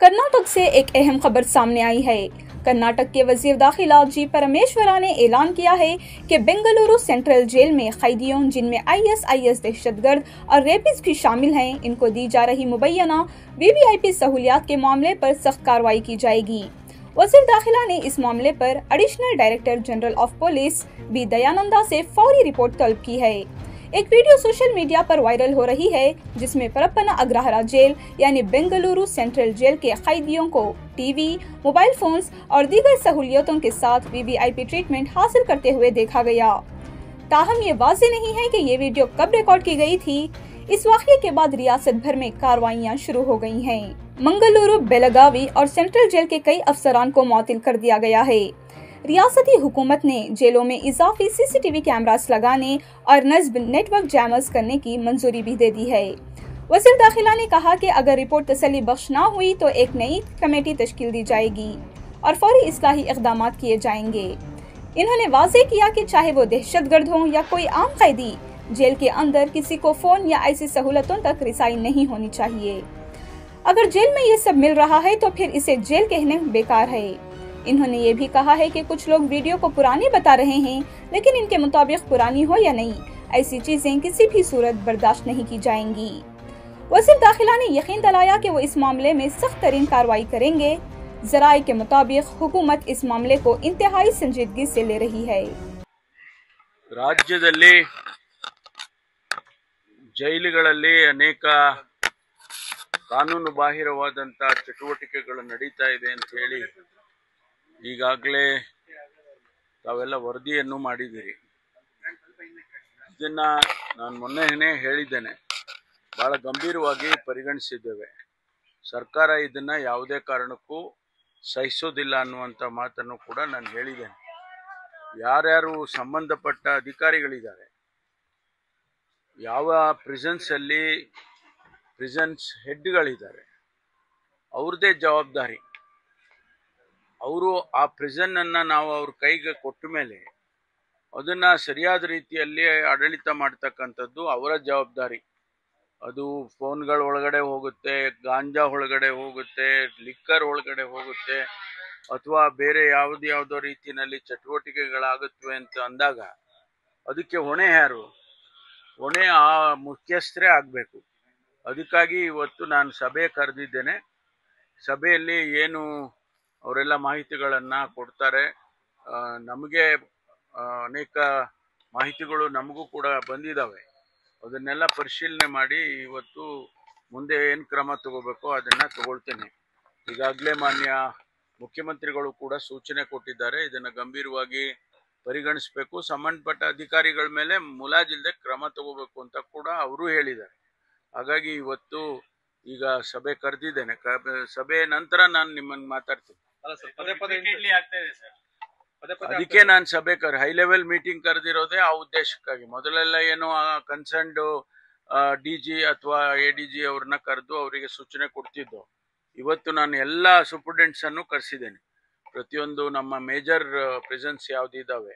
कर्नाटक से एक अहम खबर सामने आई है। कर्नाटक के वजीर दाखिला जी परमेश्वरा ने ऐलान किया है कि बेंगलुरु सेंट्रल जेल में कैदियों जिनमें आईएसआईएस दहशतगर्द और रेपिस्ट भी शामिल हैं, इनको दी जा रही मुबैना वीवीआईपी सहूलियात के मामले पर सख्त कार्रवाई की जाएगी। वजीर दाखिला ने इस मामले पर additional director general of police B Dayananda से फौरी रिपोर्ट तलब की है। एक वीडियो सोशल मीडिया पर वायरल हो रही है जिसमें परप्पना अग्रहारा जेल यानी बेंगलुरु सेंट्रल जेल के कैदियों को टीवी, मोबाइल फोन्स और दीगर सहूलियतों के साथ वीवीआईपी ट्रीटमेंट हासिल करते हुए देखा गया। ताहम ये वाज़ेह नहीं है कि ये वीडियो कब रिकॉर्ड की गई थी। इस वाक़ये के बाद रियासत भर में कार्रवाइयां शुरू हो गई हैं। मंगलुरु, बेलगावी और सेंट्रल जेल के कई अफसरान को मुअत्तल कर दिया गया है। रियासती हुकूमत ने जेलों में इजाफी सीसीटीवी कैमरास लगाने और नस्ब नेटवर्क जैमर्स करने की मंजूरी भी दे दी है। वज़ीर दाखिला ने कहा कि अगर रिपोर्ट तसल्ली बख्श ना हुई तो एक नई कमेटी तश्कील दी जाएगी और फौरी इस्लाही इक़दाम किए जाएंगे। इन्होंने वाज़ेह किया कि चाहे वो दहशतगर्द हों या कोई आम कैदी, जेल के अंदर किसी को फ़ोन या ऐसी सहूलतों तक रिसाई नहीं होनी चाहिए। अगर जेल में ये सब मिल रहा है तो फिर इसे जेल कहने बेकार है। इन्होंने ये भी कहा है कि कुछ लोग वीडियो को पुरानी बता रहे हैं, लेकिन इनके मुताबिक पुरानी हो या नहीं, ऐसी चीजें किसी भी सूरत बर्दाश्त नहीं की जाएंगी। वज़ीर दाखिला ने यकीन दिलाया कि वो इस मामले में सख्त तरीन कार्रवाई करेंगे। ज़राए के मुताबिक हुकूमत इस मामले को इंतहाई संजीदगी से ले रही है। ರಾಜ್ಯದಲ್ಲಿ ಜೈಲುಗಳಲ್ಲಿ ಅನೇಕ ಕಾನೂನು ಬಾಹಿರವಾದಂಥ ಚಟುವಟಿಕೆಗಳು ನಡೀತಾ ಇದೆ ಅಂತ ಹೇಳಿ ಈಗಾಗಲೇ ತಾವೆಲ್ಲ ವರದಿಯನ್ನು ಮಾಡಿದ್ದೀರಿ. ಇದನ್ನ ನಾನು ಮೊನ್ನೆನೇ ಹೇಳಿದ್ದೇನೆ, ಬಹಳ ಗಂಭೀರವಾಗಿ ಪರಿಗಣಿಸಿದ್ದೇವೆ. ಸರ್ಕಾರ ಇದನ್ನ ಯಾವುದೇ ಕಾರಣಕ್ಕೂ ಸಹಿಸೋದಿಲ್ಲ ಅನ್ನುವಂಥ ಮಾತನ್ನು ಕೂಡ ನಾನು ಹೇಳಿದ್ದೇನೆ. ಯಾರ್ಯಾರು ಸಂಬಂಧಪಟ್ಟ ಅಧಿಕಾರಿಗಳಿದ್ದಾರೆ, ಯಾವ ಪ್ರಿಸನ್ಸಲ್ಲಿ ಪ್ರಿಸನ್ಸ್ ಹೆಡ್ಗಳಿದ್ದಾರೆ, ಅವ್ರದ್ದೇ ಜವಾಬ್ದಾರಿ. ಅವರು ಆ ಪ್ರಿಸನ್ನನ್ನು ನಾವು ಅವ್ರ ಕೈಗೆ ಕೊಟ್ಟ ಮೇಲೆ ಅದನ್ನು ಸರಿಯಾದ ರೀತಿಯಲ್ಲಿ ಆಡಳಿತ ಮಾಡ್ತಕ್ಕಂಥದ್ದು ಅವರ ಜವಾಬ್ದಾರಿ. ಅದು ಫೋನ್ಗಳ ಒಳಗಡೆ ಹೋಗುತ್ತೆ, ಗಾಂಜಾ ಒಳಗಡೆ ಹೋಗುತ್ತೆ, ಲಿಕ್ಕರ್ ಒಳಗಡೆ ಹೋಗುತ್ತೆ, ಅಥವಾ ಬೇರೆ ಯಾವುದೋ ರೀತಿಯಲ್ಲಿ ಚಟುವಟಿಕೆಗಳಾಗುತ್ತವೆ ಅಂತ ಅಂದಾಗ ಅದಕ್ಕೆ ಹೊಣೆ ಯಾರು? ಹೊಣೆ ಆ ಮುಖ್ಯಸ್ಥರೇ ಆಗಬೇಕು. ಅದಕ್ಕಾಗಿ ಇವತ್ತು ನಾನು ಸಭೆ ಕರೆದಿದ್ದೇನೆ. ಸಭೆಯಲ್ಲಿ ಏನು ಅವರೆಲ್ಲ ಮಾಹಿತಿಗಳನ್ನು ಕೊಡ್ತಾರೆ. ನಮಗೆ ಅನೇಕ ಮಾಹಿತಿಗಳು ನಮಗೂ ಕೂಡ ಬಂದಿದ್ದಾವೆ. ಅದನ್ನೆಲ್ಲ ಪರಿಶೀಲನೆ ಮಾಡಿ ಇವತ್ತು ಮುಂದೆ ಏನು ಕ್ರಮ ತಗೋಬೇಕೋ ಅದನ್ನು ತಗೊಳ್ತೇನೆ. ಈಗಾಗಲೇ ಮಾನ್ಯ ಮುಖ್ಯಮಂತ್ರಿಗಳು ಕೂಡ ಸೂಚನೆ ಕೊಟ್ಟಿದ್ದಾರೆ, ಇದನ್ನು ಗಂಭೀರವಾಗಿ ಪರಿಗಣಿಸಬೇಕು, ಸಂಬಂಧಪಟ್ಟ ಅಧಿಕಾರಿಗಳ ಮೇಲೆ ಮುಲಾಜಿಲ್ಲದೆ ಕ್ರಮ ತಗೋಬೇಕು ಅಂತ ಕೂಡ ಅವರು ಹೇಳಿದ್ದಾರೆ. ಹಾಗಾಗಿ ಇವತ್ತು ಈಗ ಸಭೆ ಕರೆದಿದ್ದೇನೆ. ಸಭೆ ನಂತರ ನಾನು ನಿಮ್ಮನ್ನು ಮಾತಾಡ್ತೀನಿ. ಅದಕ್ಕೆ ನಾನು ಸಭೆ ಹೈ ಲೆವೆಲ್ ಮೀಟಿಂಗ್ ಕರೆದಿರೋದೇ ಆ ಉದ್ದೇಶಕ್ಕಾಗಿ. ಮೊದಲೆಲ್ಲ ಏನು ಕನ್ಸರ್ನ್ಡ್ ಡಿಜಿ ಅಥವಾ ಎಡಿಜಿ ಅವ್ರನ್ನ ಕರೆದು ಅವರಿಗೆ ಸೂಚನೆ ಕೊಡ್ತಿದ್ದು. ಇವತ್ತು ನಾನು ಎಲ್ಲ ಸೂಪರ್ಡೆಂಟ್ಸ್ ಅನ್ನು ಕರೆಸಿದ್ದೇನೆ. ಪ್ರತಿಯೊಂದು ನಮ್ಮ ಮೇಜರ್ ಪ್ರಿಸನ್ಸ್ ಯಾವುದಿದ್ದಾವೆ,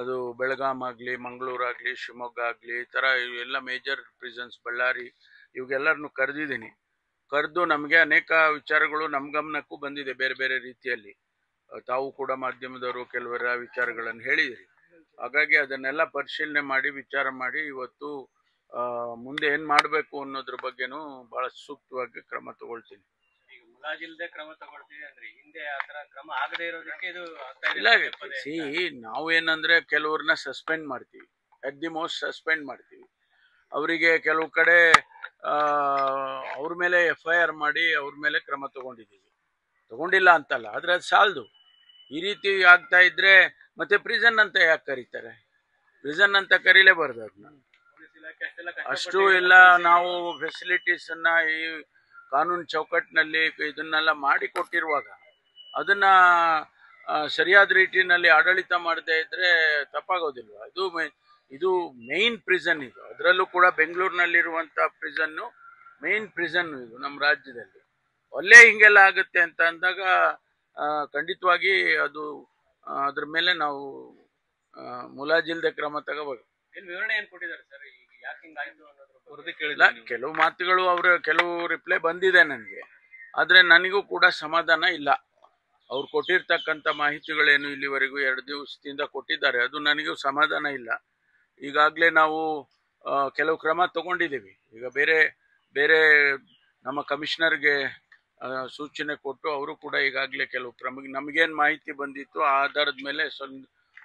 ಅದು ಬೆಳಗಾಂ ಆಗಲಿ, ಮಂಗಳೂರಾಗಲಿ, ಶಿವಮೊಗ್ಗ ಆಗಲಿ, ಈ ಥರ ಎಲ್ಲ ಮೇಜರ್ ಪ್ರಿಸನ್ಸ್, ಬಳ್ಳಾರಿ, ಇವಾಗೆಲ್ಲರನ್ನು ಕರೆದಿದ್ದೀನಿ. ಕರೆದು ನಮಗೆ ಅನೇಕ ವಿಚಾರಗಳು ನಮ್ಮ ಗಮನಕ್ಕೂ ಬಂದಿದೆ ಬೇರೆ ಬೇರೆ ರೀತಿಯಲ್ಲಿ. ತಾವು ಕೂಡ ಮಾಧ್ಯಮದವರು ಕೆಲವರ ವಿಚಾರಗಳನ್ನು ಹೇಳಿದಿರಿ. ಹಾಗಾಗಿ ಅದನ್ನೆಲ್ಲ ಪರಿಶೀಲನೆ ಮಾಡಿ ವಿಚಾರ ಮಾಡಿ ಇವತ್ತು ಮುಂದೆ ಏನು ಮಾಡಬೇಕು ಅನ್ನೋದ್ರ ಬಗ್ಗೆನೂ ಬಹಳ ಸೂಕ್ತವಾಗಿ ಕ್ರಮ ತಗೊಳ್ತೀನಿ. ಇಲ್ಲ, ನಾವೇನಂದ್ರೆ ಕೆಲವ್ರನ್ನ ಸಸ್ಪೆಂಡ್ ಮಾಡ್ತೀವಿ, ಅಟ್ ದಿ ಮೋಸ್ಟ್ ಸಸ್ಪೆಂಡ್ ಮಾಡ್ತೀವಿ. ಅವರಿಗೆ ಕೆಲವು ಕಡೆ ಅವ್ರ ಮೇಲೆ FIR ಮಾಡಿ ಅವ್ರ ಮೇಲೆ ಕ್ರಮ ತಗೊಂಡಿದ್ದೀವಿ. ತಗೊಂಡಿಲ್ಲ ಅಂತಲ್ಲ, ಆದರೆ ಅದು ಸಾಲದು. ಈ ರೀತಿ ಆಗ್ತಾ ಇದ್ರೆ ಮತ್ತೆ ಪ್ರಿಸನ್ ಅಂತ ಯಾಕೆ ಕರೀತಾರೆ? ಪ್ರಿಸನ್ ಅಂತ ಕರೀಲೇಬಾರ್ದು. ಅದನ್ನ ಅಷ್ಟು ಎಲ್ಲ ನಾವು ಫೆಸಿಲಿಟೀಸ್ ಅನ್ನ ಈ ಕಾನೂನು ಚೌಕಟ್ಟಿನಲ್ಲಿ ಇದನ್ನೆಲ್ಲ ಮಾಡಿ ಕೊಟ್ಟಿರುವಾಗ ಅದನ್ನ ಸರಿಯಾದ ರೀತಿಯಲ್ಲಿ ಆಡಳಿತ ಮಾಡದೇ ಇದ್ರೆ ತಪ್ಪಾಗೋದಿಲ್ವಾ? ಇದು ಮೇನ್ ಪ್ರಿಸನ್. ಇದು ಅದರಲ್ಲೂ ಕೂಡ ಬೆಂಗಳೂರಿನಲ್ಲಿರುವಂಥ ಪ್ರಿಸನ್ನು ಮೇನ್ ಪ್ರಿಸನ್. ಇದು ನಮ್ಮ ರಾಜ್ಯದಲ್ಲಿ ಅಲ್ಲೇ ಹಿಂಗೆಲ್ಲ ಆಗುತ್ತೆ ಅಂತ ಅಂದಾಗ ಖಂಡಿತವಾಗಿ ಅದು ಅದ್ರ ಮೇಲೆ ನಾವು ಮುಲಾಜಿಲ್ದೆ ಕ್ರಮ ತಗೋಬೇಕು. ವಿವರಣೆ ಏನು ಕೊಟ್ಟಿದ್ದಾರೆ ಸರ್? ಯಾಕೆ ಹಿಂಗಾಯ್ತು ಅನ್ನೋದ್ರ ವರದಿ ಕೇಳಿಲ್ಲ. ಕೆಲವು ಮಾತುಗಳು ಕೆಲವು ರಿಪ್ಲೈ ಬಂದಿದೆ ನನಗೆ. ಆದರೆ ನನಗೂ ಕೂಡ ಸಮಾಧಾನ ಇಲ್ಲ. ಅವ್ರು ಕೊಟ್ಟಿರ್ತಕ್ಕಂಥ ಮಾಹಿತಿಗಳೇನು ಇಲ್ಲಿವರೆಗೂ 2 ದಿವಸದಿಂದ ಕೊಟ್ಟಿದ್ದಾರೆ, ಅದು ನನಗೂ ಸಮಾಧಾನ ಇಲ್ಲ. ಈಗಾಗಲೇ ನಾವು ಕೆಲವು ಕ್ರಮ ತಗೊಂಡಿದ್ದೀವಿ. ಈಗ ಬೇರೆ ಬೇರೆ ನಮ್ಮ ಕಮಿಷನರ್ಗೆ ಸೂಚನೆ ಕೊಟ್ಟು ಅವರು ಕೂಡ ಈಗಾಗಲೇ ಕೆಲವು ನಮಗೇನು ಮಾಹಿತಿ ಬಂದಿತ್ತು ಆ ಆಧಾರದ ಮೇಲೆ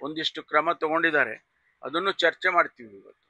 ಒಂದಿಷ್ಟು ಕ್ರಮ ತಗೊಂಡಿದ್ದಾರೆ. ಅದನ್ನು ಚರ್ಚೆ ಮಾಡ್ತೀವಿ ಇವತ್ತು.